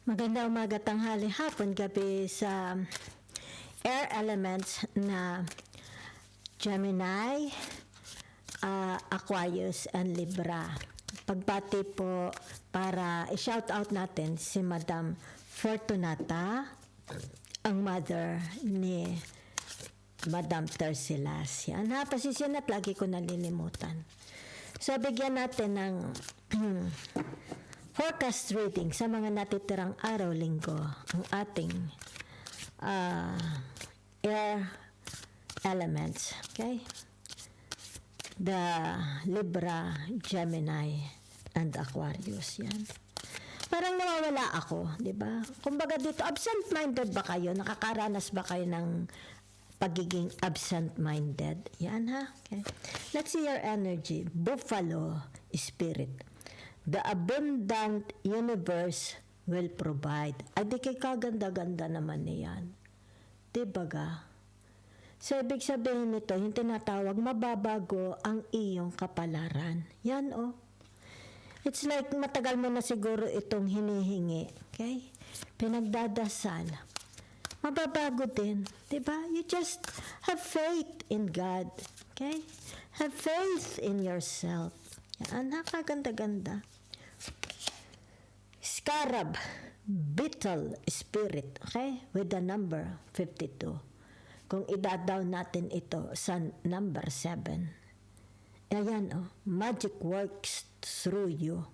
Maganda umaga, tanghali, hapon, gabi sa air elements na Gemini, Aquarius, and Libra. Pagbati po para i-shout out natin si Madam Fortunata, ang mother ni Madam Tersilas. Yan ha, pasisyan at lagi ko nalilimutan. So, bigyan natin ng forecast reading sa mga natitirang araw-linggo ang ating air elements. Okay? The Libra, Gemini, and Aquarius. Yan. Parang nawawala ako, di ba? Kumbaga dito, absent-minded ba kayo? Nakakaranas ba kayo ng pagiging absent-minded? Yan ha? Okay. Let's see your energy. Buffalo Spirit. The abundant universe will provide. Ay, di kay kaganda-ganda naman niyan. Diba ga? So, ibig sabihin nito, yung tinatawag, mababago ang iyong kapalaran. Yan, oh. It's like, matagal mo na siguro itong hinihingi. Okay? Pinagdadasal. Mababago din. Diba? You just have faith in God. Okay? Have faith in yourself. Yan, nakaganda-ganda. Scarab, Beetle Spirit, okay? With the number 52. Kung idadaw natin ito sa number 7. Ayan, oh, magic works through you.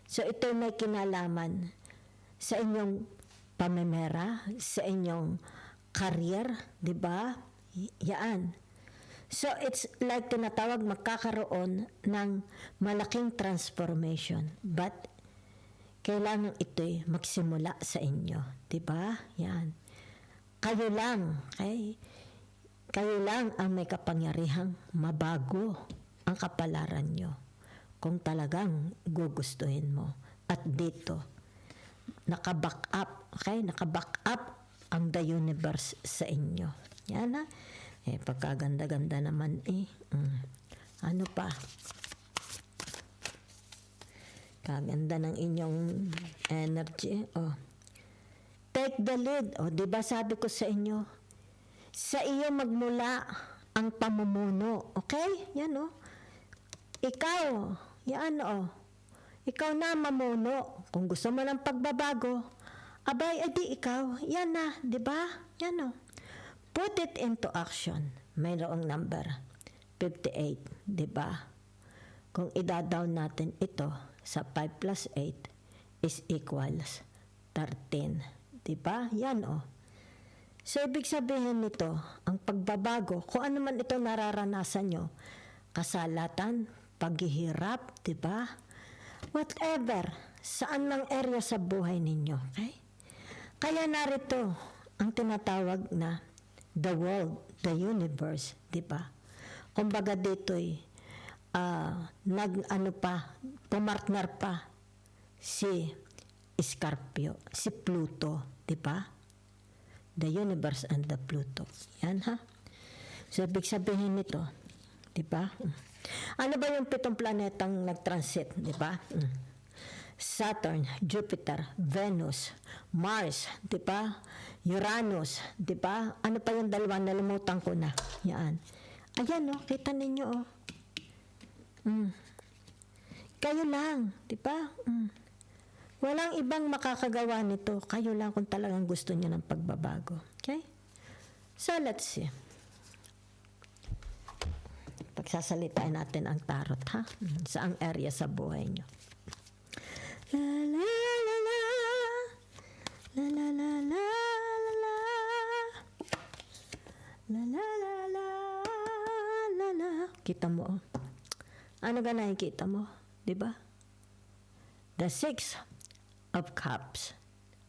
So, ito may kinalaman sa inyong pamemera, sa inyong career, di ba? Yan. So, it's like tinatawag magkakaroon ng malaking transformation. But, kailangan ito'y magsimula sa inyo. Diba? Yan. Kayo lang, okay? Kayo lang ang may kapangyarihang mabago ang kapalaran nyo kung talagang gugustuhin mo. At dito, nakaback up, okay? Nakaback up ang the universe sa inyo. Yan ha? Eh, pagkaganda-ganda naman eh. Ano pa? Kaganda ng inyong energy. Oh. Take the lead. Oh, di ba sabi ko sa inyo, sa iyo magmula ang pamumuno. Okay? Yan oh. Ikaw, yan oh. Ikaw na mamuno. Kung gusto mo ng pagbabago, abay, edi ikaw. Yan na, di ba? Yan oh. Put it into action. Mayroong number 58, di ba? Kung idadaw natin ito sa 5 plus 8 is equals 13. Diba? Yan o. So, ibig sabihin nito, ang pagbabago, kung ano man ito nararanasan nyo, kasalatan, paghihirap, diba? Whatever, saan mang area sa buhay ninyo. Okay? Kaya narito ang tinatawag na the world, the universe, diba? Kumbaga dito'y pumartner pa si Scorpio, si Pluto, di ba? The universe and the Pluto. Yan ha. So, ibig sabihin nito, di ba? Ano ba yung 7 planetang nag-transit, di ba? Saturn, Jupiter, Venus, Mars, di ba? Uranus, di ba? Ano pa yung 2? Nalimutan ko na. Yan. Ayan, oh, kita ninyo, oh. Kayo lang, di ba? Walang ibang makakagawa nito. Kayo lang kung talagang gusto niyo ng pagbabago. Okay? So, let's see. Pagsasalitain natin ang tarot, ha? Saang area sa buhay niyo. La la la la. La la la la la. La la la la la la. Kita mo, oh. Ano ka nakikita mo? Diba? The 6 of Cups.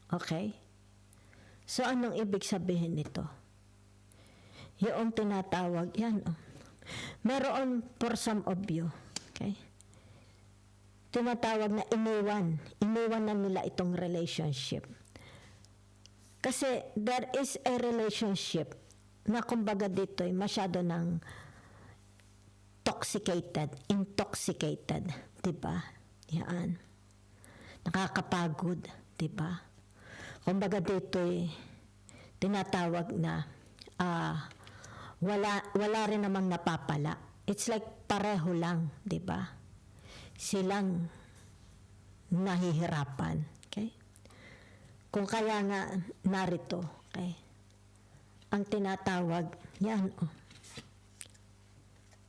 Okay? So, anong ibig sabihin nito? Yung tinatawag, yan, oh. Meron for some of you. Okay? Tinatawag na iniwan. Iniwan na nila itong relationship. Kasi, there is a relationship na kumbaga dito'y masyado ng intoxicated, diba? Yan. Nakakapagod, diba? Kumbaga dito'y tinatawag na wala rin namang napapala. It's like pareho lang, di ba? Silang nahihirapan. Okay? Kung kaya nga narito, okay? Ang tinatawag, yan,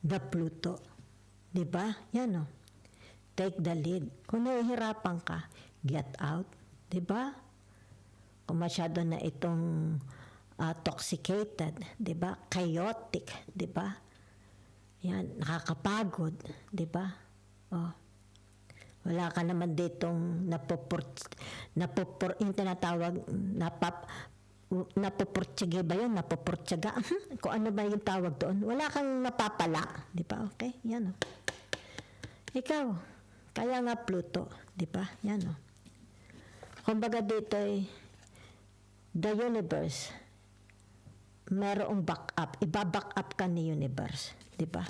the Pluto. Di ba? Yan, take the lead. Kung nahihirapan ka, get out. Di ba? Kung masyado na itong toxicated, di ba? Chaotic, di ba? Yan, nakakapagod, di ba? Wala ka naman ditong yung tinatawag, napupurtsige ba yun? Napupurtsaga? Kung ano ba yung tawag doon? Wala kang napapala, di ba? Okay, yan Ikaw, kaya nga Pluto, di ba? Yan Kumbaga dito the universe, merong backup. Iba-back up ka ni universe. Di ba?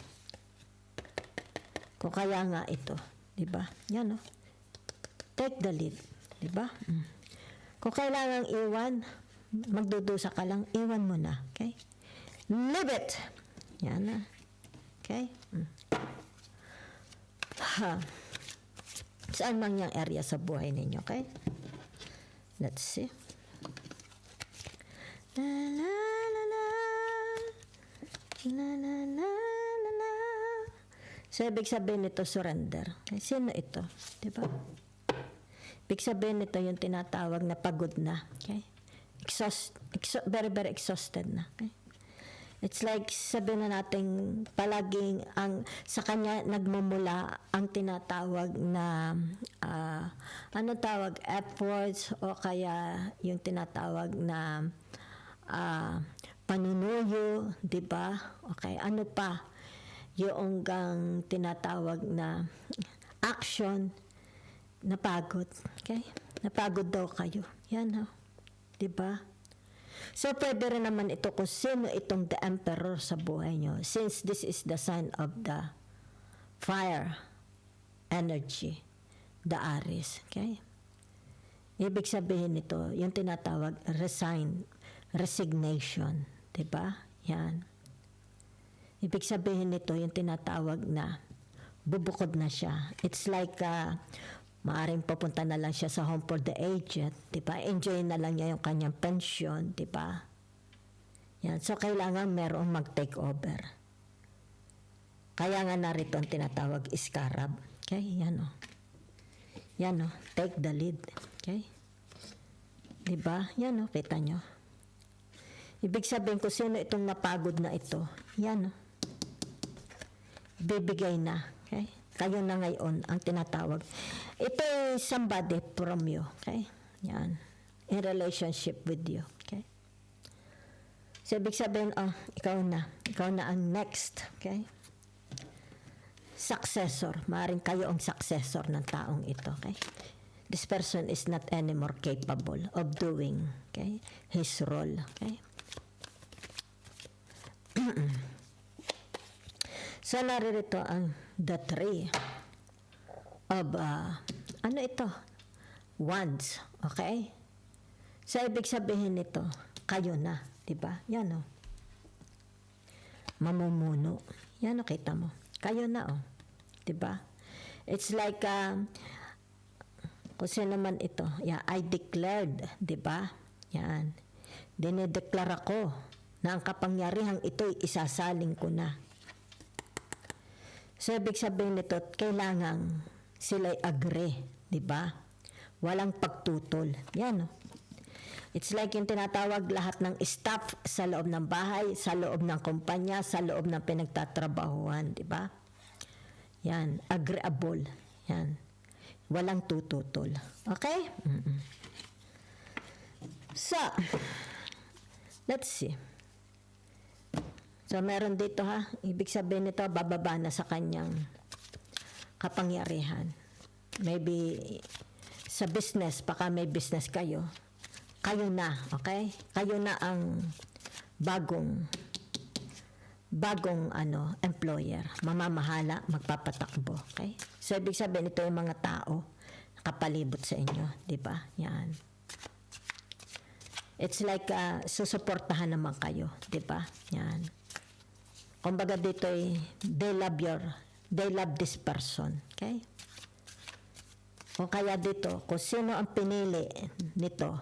Kung kaya nga ito. Di ba? Yan Take the lead. Di ba? Kung kailangang iwan, magdudusa ka lang, iwan mo na. Okay? Leave it. Yan Okay? Saan man yung area sa buhay ninyo, okay? Let's see. La la la la la la la la la. So, ibig sabihin nito, surrender. Okay? Sino ito? Diba? Ibig sabihin nito yung tinatawag na pagod na. Okay? Very, very exhausted na. Okay? It's like sabihin na natin palaging sa kanya nagmumula ang tinatawag na efforts o kaya yung tinatawag na panunuyo, di ba? Okay, ano pa? Yung tinatawag na action, napagod. Okay? Napagod daw kayo. Yan di ba? So, pwede rin naman ito kung sino itong the emperor sa buhay nyo. Since this is the sign of the fire energy, the Aries. Okay? Ibig sabihin nito, yung tinatawag resignation. Diba? Yan. Ibig sabihin nito, yung tinatawag na bubukod na siya. It's like maaring papunta na lang siya sa home for the aged, di ba? Enjoy na lang niya yung kanyang pension, di ba? Yan. So, kailangan merong mag-take over. Kaya nga narito ang tinatawag iskarab. Okay? Yan Yan take the lead. Okay? Di ba? Yan kita nyo. Ibig sabihin ko sino itong napagod na ito. Yan bibigay na. Okay? Kayo na ngayon ang tinatawag. Ito ay somebody from you. Okay? Yan. In relationship with you. Okay? So, ibig sabihin, ikaw na. Ikaw na ang next. Okay? Successor. Maaaring kayo ang successor ng taong ito. Okay? This person is not anymore capable of doing his role. Okay? So, naririto ang the tree of, ito? Wands. Okay? So, ibig sabihin nito, kayo na. Diba? Yan mamumuno. Yan kita mo. Kayo na Diba? It's like, kung sino naman ito. Yeah, I declared. Diba? Yan. Dinedeklara ko na ang kapangyarihang ito'y isasaling ko na. So, ibig sabihin nito, kailangan sila'y agree, di ba? Walang pagtutol. Yan, It's like yung tinatawag lahat ng staff sa loob ng bahay, sa loob ng kumpanya, sa loob ng pinagtatrabahuhan, di ba? Yan, agreeable. Yan. Walang tututol. Okay? So, let's see. So, meron dito ibig sabihin nito, bababa na sa kanyang kapangyarihan. Maybe sa business, baka may business kayo. Kayo na, okay? Kayo na ang bagong employer. Mamamahala, magpapatakbo, okay? So, ibig sabihin ito yung mga tao nakapalibot sa inyo, di ba? Yan. It's like susuportahan naman kayo, di ba? Yan. Kumbaga dito they love this person. Okay? Kung kaya dito, kung sino ang pinili nito,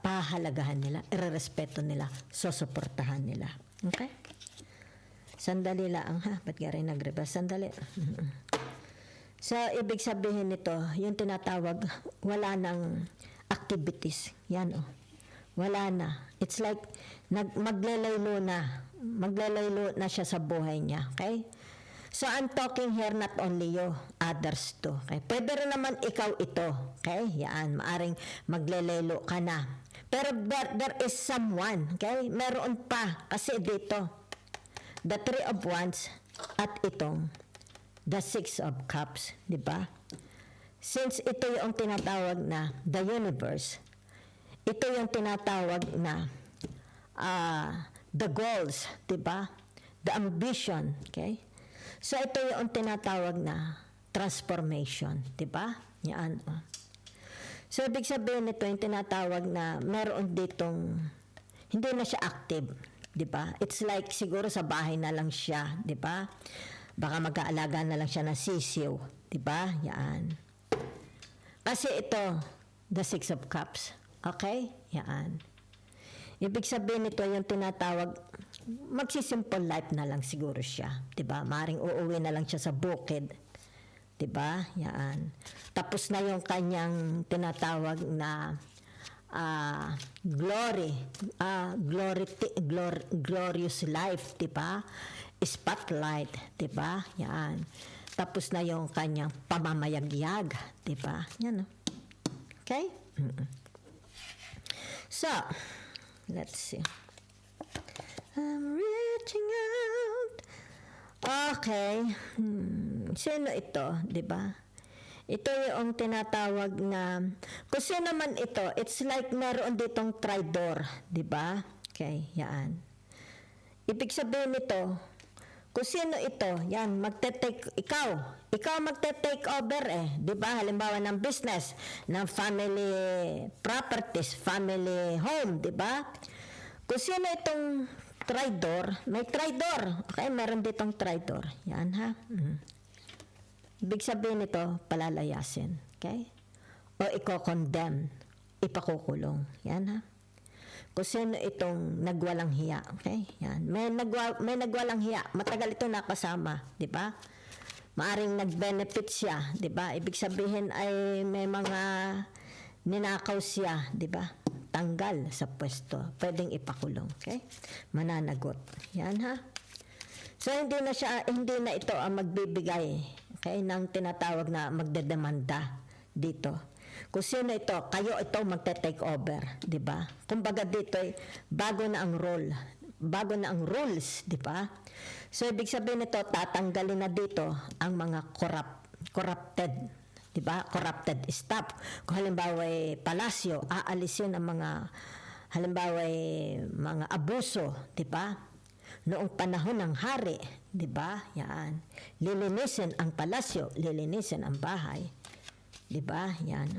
pahalagahan nila, irerespeto nila, susuportahan nila. Okay? Sandali lang ha, ba't ka rin nag-reverse? Sandali. So, ibig sabihin nito, yung tinatawag, wala nang activities. Yan wala na. It's like, maglelaylo na siya sa buhay niya. Okay? So, I'm talking here not only you, others too. Okay? Pwede rin naman ikaw ito. Okay? Yan, maaring maglelaylo ka na. Pero there is someone, okay? Meron pa. Kasi dito, the Three of Wands at itong the Six of Cups, di ba? Since ito yung tinatawag na the universe, ito yung tinatawag na the goals, di ba? The ambition, okay? So ito yung tinatawag na transformation, di ba? Yan. So ibig sabihin nito yung tinatawag na meron ditong hindi na siya active, di ba? It's like siguro sa bahay na lang siya, di ba? Baka mag-aalaga na lang siya ng sisiw, di ba? Yan. Kasi ito, the Six of Cups. Okay? Yan. Ibig sabihin nito yung tinatawag, magsisimple life na lang siguro siya. Diba? Maring uuwi na lang siya sa bukid. Diba? Yan. Tapos na yung kanyang tinatawag na glorious life. Diba? Spotlight. Diba? Yan. Tapos na yung kanyang pamamayagyag. Diba? Yan. Okay? So, let's see. I'm reaching out. Okay. Sino ito? Diba? Ito yung tinatawag na, kung sino man ito, it's like meron ditong tridor. Diba? Okay, yan. Ibig sabihin nito, kung sino ito, yan, ikaw magte-take over diba? Halimbawa ng business, ng family properties, family home, diba? Kung sino itong tridor, may tridor. Okay, meron ditong tridor. Yan ha. Ibig sabihin nito, palalayasin. Okay? O iko-condemn, ipakukulong. Yan ha. Kung sino itong nagwalang hiya. Okay? Yan. May nagwalang hiya. Matagal ito nakasama. Di ba? Maaring nag-benefit siya. Di ba? Ibig sabihin ay may mga ninakaw siya. Di ba? Tanggal sa pwesto. Pwedeng ipakulong. Okay? Mananagot. Yan ha. So hindi na ito ang magbibigay, okay, ng tinatawag na magdedemanda dito. Kung sino ito, kayo ito magte-take over, di ba? Kumbaga dito bago na ang rules, di ba? So ibig sabihin nito, tatanggalin na dito ang mga corrupted, di ba? Corrupted staff. Kung halimbawa palasyo, aalisin ang mga halimbawa mga abuso, di ba? Noong panahon ng hari, di ba? Yan. Lilinisin ang palasyo, lilinisin ang bahay. Di ba? Yan.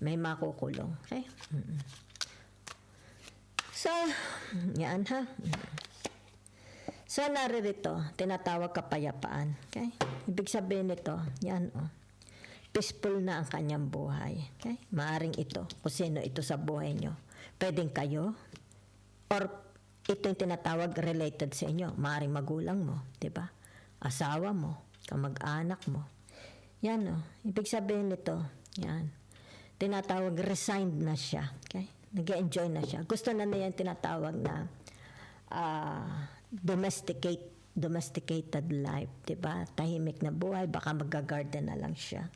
May makukulong. Okay? So, yan ha. So, naririto, tinatawag kapayapaan. Okay? Ibig sabihin nito, yan peaceful na ang kanyang buhay. Okay? Maaring ito, kung sino ito sa buhay nyo. Pwedeng kayo, or ito yung tinatawag related sa inyo. Maaring magulang mo, di ba? Asawa mo, kamag-anak mo. Yan ibig sabihin nito, yan. Tinatawag resigned na siya, okay? Nag-enjoy na siya. Gusto na niya tinatawag na domesticated life, 'di ba? Tahimik na buhay, baka mag-garden na lang siya.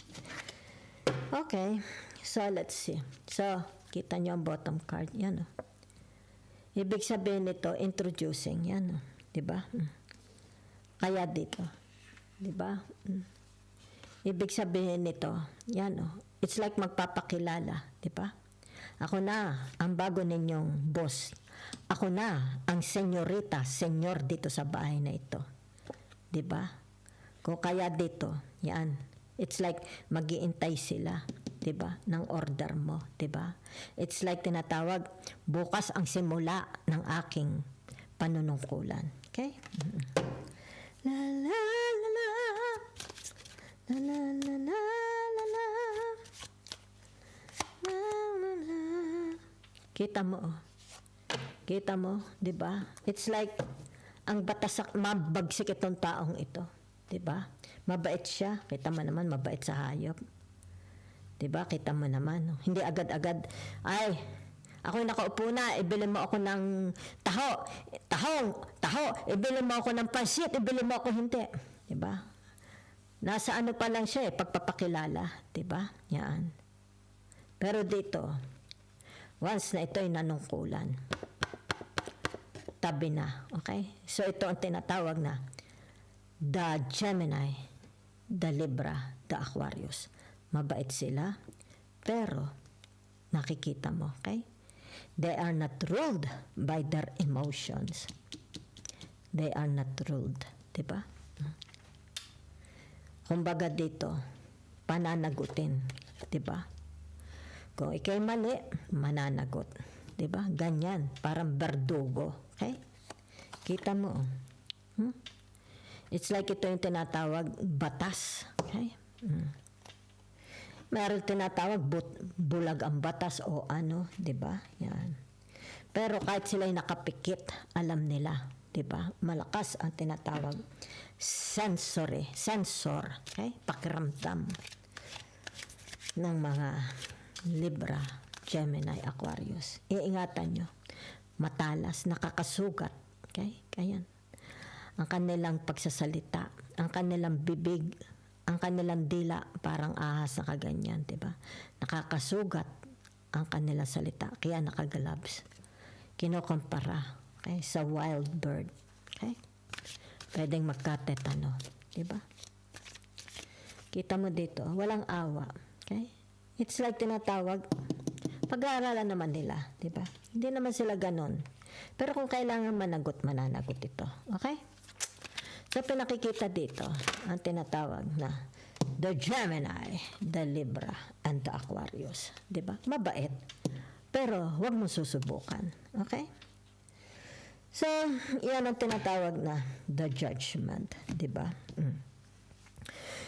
Okay. So let's see. So, kita niyo ang bottom card, yan Ibig sabihin nito introducing, yan 'di ba? Kaya dito, 'di ba? Ibig sabihin nito, yan it's like magpapakilala, di ba? Ako na ang bago ninyong boss. Ako na ang senyorita, senyor dito sa bahay na ito. Di ba? Kung kaya dito, yan. It's like mag-iintay sila, 'Diba? Ng order mo, 'diba? It's like tinatawag, bukas ang simula ng aking panunungkulan. Okay? La la la la. La la la la la la. La la la. Kita mo, oh. Kita mo, 'di ba? It's like ang batas mabagsik itong taong ito, 'di ba? Mabait siya, kita mo naman mabait sa hayop. 'Di ba? Kita mo naman, no? Hindi agad-agad, ay, ako nakaupo na, ibili mo ako ng taho, ibili mo ako ng pansit, ibili mo ako, hindi. 'Di ba? Nasa ano pa lang siya, pagpapakilala, 'di ba? Yan. Pero dito, once na ito ay nanungkulan, tabi na, okay? So ito ang tinatawag na the Gemini, the Libra, the Aquarius. Mabait sila, pero nakikita mo, okay? They are not ruled by their emotions. They are not ruled, di ba? Kumbaga dito, pananagutin, di ba? Kung ikay mali, mananagot, di ba? Ganyan, parang berdugo, okay? Kita mo, It's like ito yung tinatawag batas, okay? Meron tinatawag bulag ang batas o ano, 'di ba? Yan. Pero kahit sila'y nakapikit, alam nila, 'di ba? Malakas ang tinatawag sensor, okay? Pakiramdam ng mga Libra, Gemini, Aquarius. Iingatan nyo. Matalas, nakakasugat, okay? Kayan. Ang kanilang pagsasalita, ang kanilang bibig, ang kanilang dila, parang ahas na kaganyan, diba? Nakakasugat ang kanilang salita, kaya nakagalabs. Kinukumpara, okay, sa wild bird, okay? Pwedeng magkatetano, diba? Kita mo dito, walang awa, okay? It's like tinatawag, pag-aaralan naman nila, diba? Hindi naman sila ganon. Pero kung kailangan managot, mananagot ito, okay? So, pinakikita dito, ang tinatawag na the Gemini, the Libra, and the Aquarius. Diba? Mabait. Pero, huwag mo susubukan. Okay? So, yan ang tinatawag na the judgment. Diba?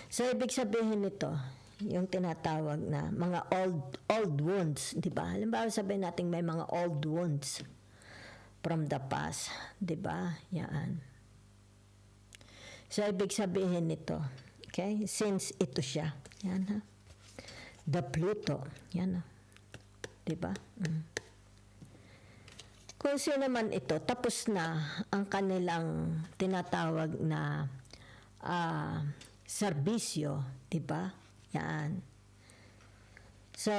So, ibig sabihin nito, yung tinatawag na mga old wounds. Diba? Halimbawa, sabihin natin may mga old wounds from the past. Diba? Yan. So, ibig sabihin nito, okay? Since ito siya, yan ha. The Pluto, yan ha. Diba? Kung sino naman ito, tapos na ang kanilang tinatawag na serbisyo, diba? Yan. So,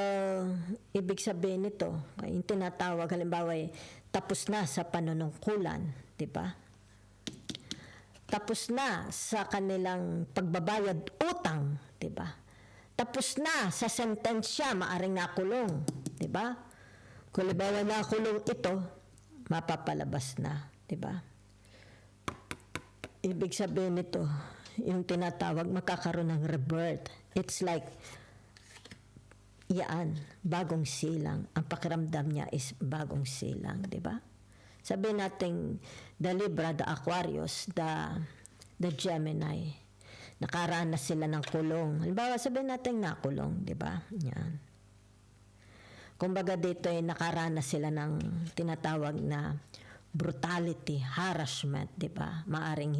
ibig sabihin nito, yung tinatawag, halimbawa, tapos na sa panunungkulan, diba? Tapos na sa kanilang pagbabayad utang, 'di ba? Tapos na sa sentensya, maaring nakulong, 'di ba? Kung halimbawa nakulong ito, mapapalabas na, 'di ba? Ibig sabihin nito, yung tinatawag magkakaroon ng rebirth. It's like bagong silang. Ang pakiramdam niya is bagong silang, 'di ba? Sabihin natin, the Libra, the Aquarius, the Gemini, nakaranas sila ng kulong. Halimbawa, sabihin natin nakulong, di ba? Yan. Kumbaga dito ay nakaranas sila ng tinatawag na brutality, harassment, di ba? Maaring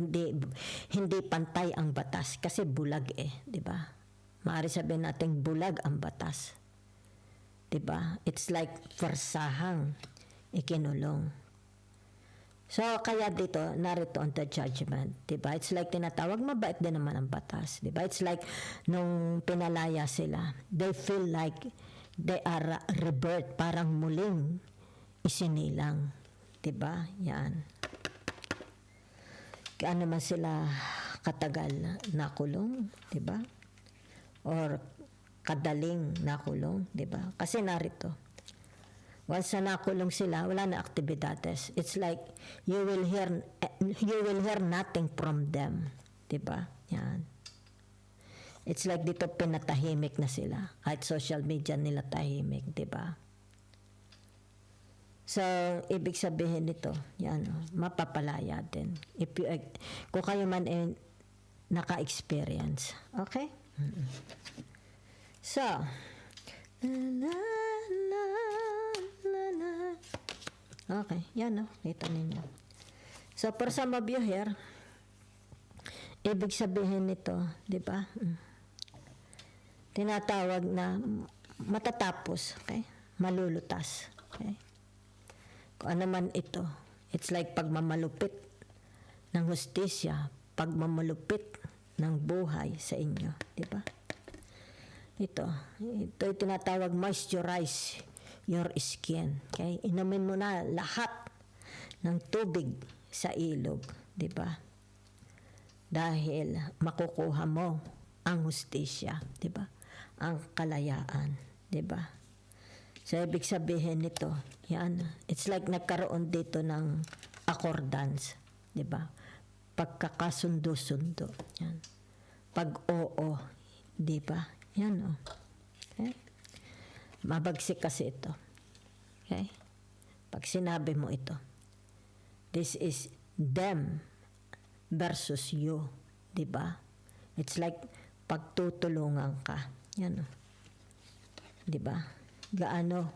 hindi pantay ang batas kasi bulag di ba? Maaring sabihin natin bulag ang batas. Di ba? It's like forsahang ikinulong. So, kaya dito, narito ang the judgment. Diba? It's like tinatawag, mabait din naman ang batas. Diba? It's like, nung pinalaya sila, they feel like they are rebirth, parang muling isinilang. Diba? Yan. Kaya naman sila katagal nakulong, diba? Or kadaling nakulong, diba? Kasi narito, once na nakulong sila, wala na aktibidades. It's like you will hear nothing from them. 'Di ba? Yan. It's like dito pinatahimik na sila. Kahit social media nila tahimik, di ba? So, ibig sabihin nito, yan, mapapalaya din. Kung kayo man naka-experience. Okay? So, okay, yan kita ninyo. So, for some of you here, ibig sabihin nito, di ba? Tinatawag na matatapos, okay? Malulutas, okay? Kung ano man ito, it's like pagmamalupit ng hustisya, pagmamalupit ng buhay sa inyo, di ba? Ito tinatawag moisturize your skin, okay? Inumin mo na lahat ng tubig sa ilog, di ba? Dahil makukuha mo ang hustisya, di ba? Ang kalayaan, di ba? So, ibig sabihin nito, yan, it's like nagkaroon dito ng accordance, di ba? Pagkakasundo-sundo, yan. Pag-oo, di ba? Yan, okay? Mabagsik kasi ito. Okay? Pag sinabi mo ito, this is them versus you, di ba? It's like pagtutulungan ka. Yan, di ba? Gaano?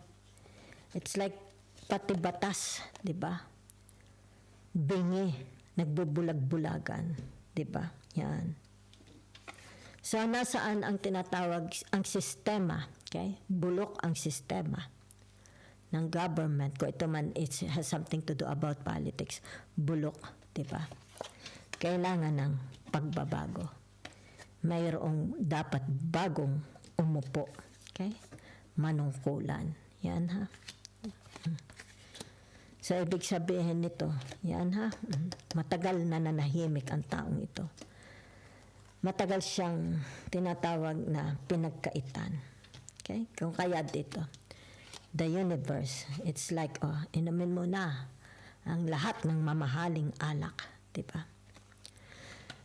It's like pati batas, di ba? Bingi, nagbubulag-bulagan, di ba? Yan. So, nasaan ang tinatawag, ang sistema, okay? Bulok ang sistema ng government. Kung ito man, it has something to do about politics. Bulok, di ba? Kailangan ng pagbabago. Mayroong dapat bagong umupo, okay? Manungkulan. Yan, ha? So, ibig sabihin nito, yan, ha? Matagal na nanahimik ang taong ito. Matagal siyang tinatawag na pinagkaitan. Okay? Kung kaya dito, the universe, it's like, inumin mo na ang lahat ng mamahaling alak. Diba?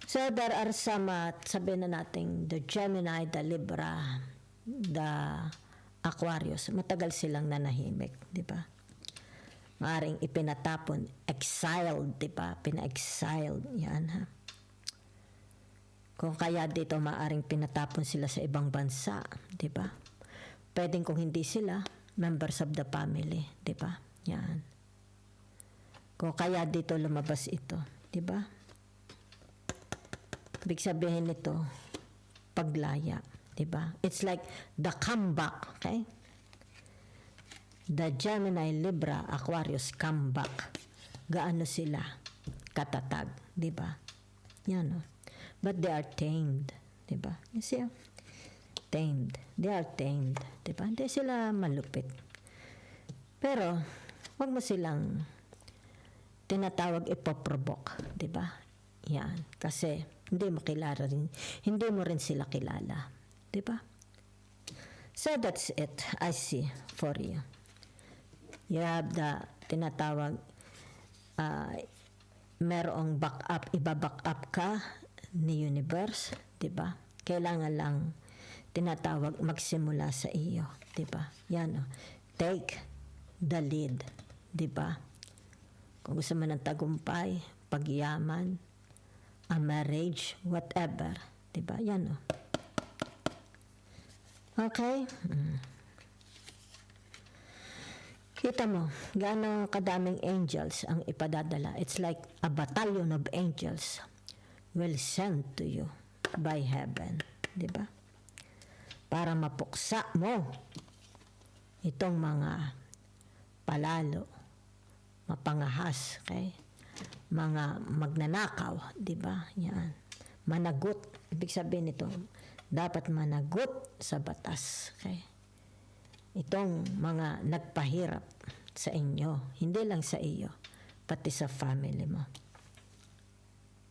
So, there are some, sabihin na natin, the Gemini, the Libra, the Aquarius, matagal silang nanahimik. Diba? Maaring ipinatapon, exiled, diba? Pina-exiled, yan, ha? Kung kaya dito maaring pinatapon sila sa ibang bansa, di ba? Pwedeng kung hindi sila, members of the family, di ba? Yan. Kung kaya dito lumabas ito, di ba? Ibig sabihin nito, paglaya, di ba? It's like the comeback, okay? The Gemini, Libra, Aquarius comeback. Gaano sila katatag, di ba? Yan, but they are tamed, diba? You see, tamed. They are tamed, diba? Hindi sila malupit. Pero, wag mo silang tinatawag ipoprovoke, diba? Yan. Kasi, hindi mo kilala rin. Hindi mo rin sila kilala. Diba? So, that's it. I see for you. You have the tinatawag merong backup, iba-backup ka ni universe, 'di ba? Kailangan lang tinatawag magsimula sa iyo, 'di ba? Yan take the lead, 'di ba? Kung gusto mo ng tagumpay, pagyaman, a marriage, whatever, 'di ba? Yan Okay? Kita mo, gaano kadaming angels ang ipadadala. It's like a battalion of angels will send to you by heaven. Diba? Para mapuksa mo itong mga palalo, mapangahas, okay? Mga magnanakaw, diba? Yan. Managot. Ibig sabihin nito, dapat managot sa batas, okay? Itong mga nagpahirap sa inyo, hindi lang sa iyo, pati sa family mo.